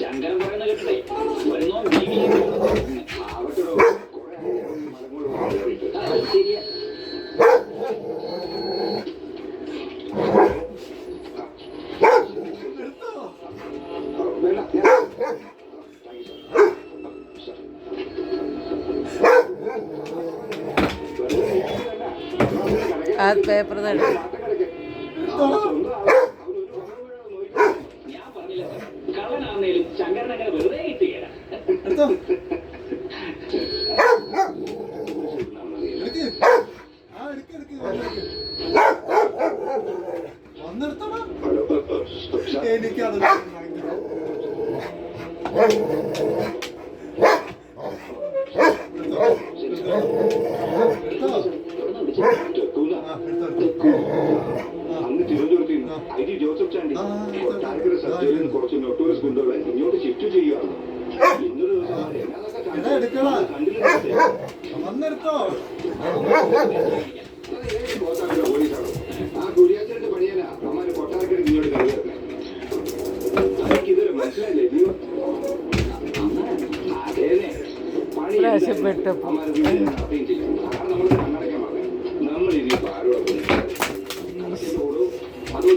ശങ്കരൻ പറയുന്ന കേട്ടേ വരുന്നോ ശരിയാ. അത് പേപ്പർ തന്നെ ഞാൻ പറഞ്ഞില്ല കള്ളനാന്നേലും ശങ്കരൻ അങ്ങനെ വെറുതെ കിട്ടുകയില്ല. എനിക്കത് അന്ന് തിരുവനന്തപുരത്ത് I G Joseph Chandy Kottarakkara sub ജയിലിൽ നിന്ന് കുറച്ച് നോട്ടോറിയസ് ഗുണ്ടകളെ ഇങ്ങോട്ട് ഷിഫ്റ്റ് ചെയ്യുകയാണ്. ഇന്നൊരു വന്നെടുത്തോ പോലീസാണ് ആ കുരിയാച്ചന്റെ പണിയാനാ അമ്മാര് കൊട്ടാരക്കരക്ക് ഇങ്ങോട്ട് കയറിയിരുന്നത്. എനിക്കിതൊരു മനസ്സിലായില്ലേ ജീവൻ അതേനെ പണി അമ്മാര് അറിയുകയും ചെയ്യും. അതാണ് നമ്മൾ കണ്ണടയ്ക്കാൻ പറഞ്ഞത്. നമ്മൾ ഇനി ആരോടും അത്